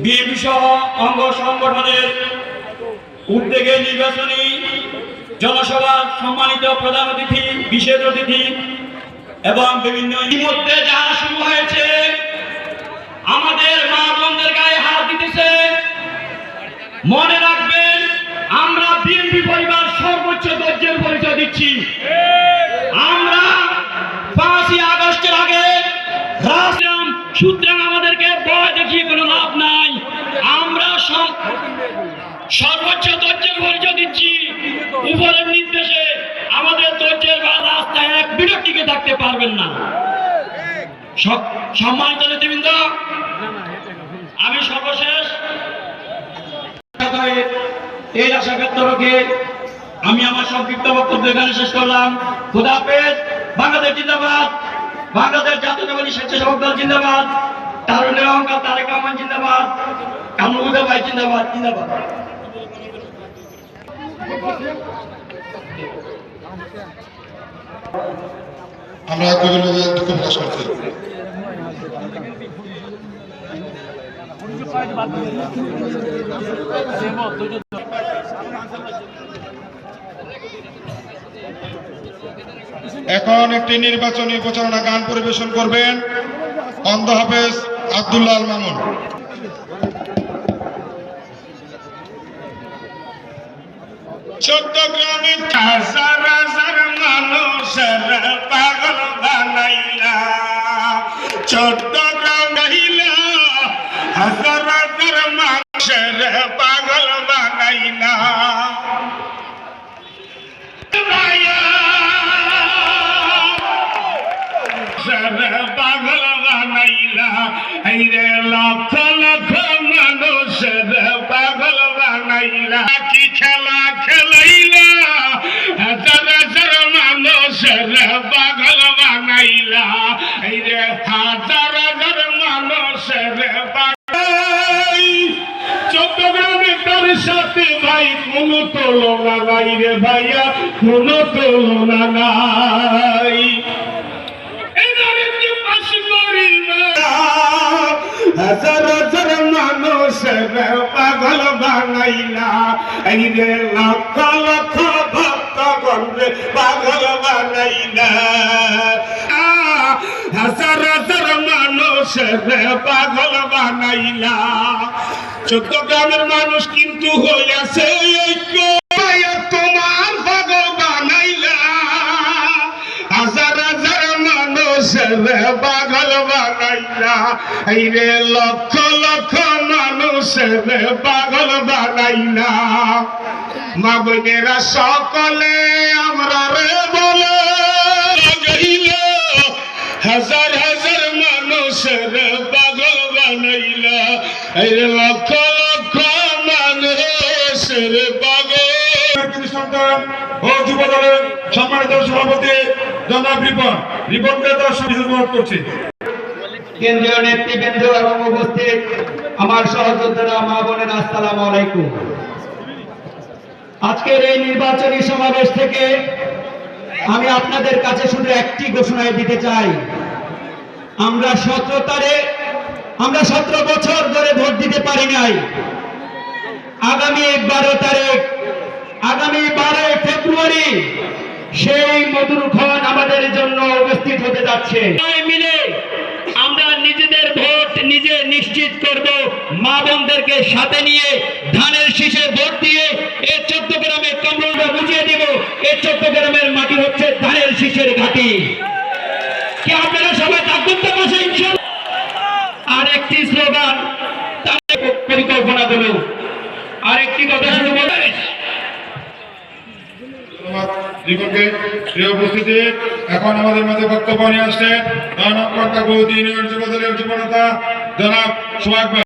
BNP সহ অঙ্গ সংগঠনের উদ্যোগে নির্বাচনী জনসভা সম্মানিত প্রধান অতিথি, বিশেষ অতিথি এবং বিভিন্ন ইতিমধ্যে যা শুরু হয়েছে, আমাদের মা বোনদের গায়ে হাত দিতেছে। মনে রাখবেন, আমরা বিএনপি পরিবার সর্বোচ্চ ধৈর্যের পরিচয় দিচ্ছি। আমরা 5ই আগস্টের আগে সুতরাং আমাদেরকে ভয় দেখিয়ে কোনো লাভ নাই। আমরা সর্বোচ্চ ধৈর্যের পরিচয় দিচ্ছি। উপরের নির্দেশে আমাদের ধৈর্যের রাস্তায় এক মিনিট টিকে থাকতে পারবেন না। সম্মানিত নেতৃবৃন্দ, আমি সর্বশেষ এই আশা ব্যক্ত রেখে আমি আমার সংক্ষিপ্ত বক্তব্য এখানে শেষ করলাম। খোদা হাফেজ। বাংলাদেশ জিন্দাবাদ। বাংলাদেশ জাতীয়তাবাদী স্বেচ্ছাসেবক দল জিন্দাবাদ। তারুণ্যের অহংকার তারেক রহমান জিন্দাবাদ। কামরুল ভাই জিন্দাবাদ। জিন্দাবাদ। আমরা গভীরভাবে দুঃখ প্রকাশ করছি। এখন একটি নির্বাচনী প্রচারণা গান পরিবেশন করবেন অন্ধ হাফেজ আব্দুল্লাহ আল মামুন। চট্টগ্রামে হাজার হাজার মানুষের পাগল বানাইলা, চট্টগ্রাম গাইলা হাজার হাজার মানুষের পাগল বানাইলা। পাগল বানাইলা, হাইরে লক্ষ লক্ষ মানুষের পাগল বানাইলা। কি খেলা খেলাইলা, হাজার হাজার মানুষের পাগল বানাইলা, হাইরে হাজার হাজার মানুষের পাগল। চট্টগ্রামে তার সাথে ভাই কোনো তুলনা নাই রে ভাইয়া, কোনো তুলনা নাই। হাজার হাজার মানুষের পাগল বানাইলা, এই রে লক্ষ লক্ষ ভক্তগণরে পাগল বানাইলা। হাজার হাজার মানুষের পাগল বানাইলা। চট্টগ্রামের মানুষ কিন্তু হইয়াছে তোমার পাগল বানাইলা। হাজার হাজার মানুষের পাগল বানাইলা, এই রে লক্ষ লক্ষ মানুষের পাগল বানাইলা। মা বোনেরা সকলে আমরা রে বলে গইল, হাজার হাজার মানুষের পাগল বানাইলা, এই রে লক্ষ লক্ষ মানুষের পাগল। সন্তান ও যুব দলের সম্মানিত সভাপতি জনাব রিপনকে তার অনুরোধ করছি। কেন্দ্রীয় নেতৃবৃন্দ এবং উপস্থিত আমার সহযোদ্ধারা, মা বোনেরা, আসসালামু আলাইকুম। আজকের এই নির্বাচনী সমাবেশ থেকে আমি আপনাদের কাছে শুধু একটি ঘোষণা দিতে চাই। আমরা 17 বছর ধরে ভোট দিতে পারি নাই। আগামী 12 ফেব্রুয়ারি সেই মধুরক্ষণ আমাদের জন্য উপস্থিত হতে যাচ্ছে। মিলে আমরা নিজেদের ভোট নিজে নিশ্চিত করব। মা বোনদেরকে সাথে নিয়ে ধানের শীষে ভোট দিয়ে এই চট্টগ্রামে কামরুলরা বুঝিয়ে দিব, এই চট্টগ্রামের মাটি হচ্ছে ধানের শীষের ঘাঁটি। কি আপনারা সবাই থাকবেন তো বসে? আর একটি স্লোগান, পরিকল্পনা দেব। আরেকটি কথা শুরু বলে উপস্থিতি। এখন আমাদের মাঝে বক্তব্য নিয়ে আসছেন ইউনিয়ন যুব দলের যুবনেতা জনাব সোহাগ।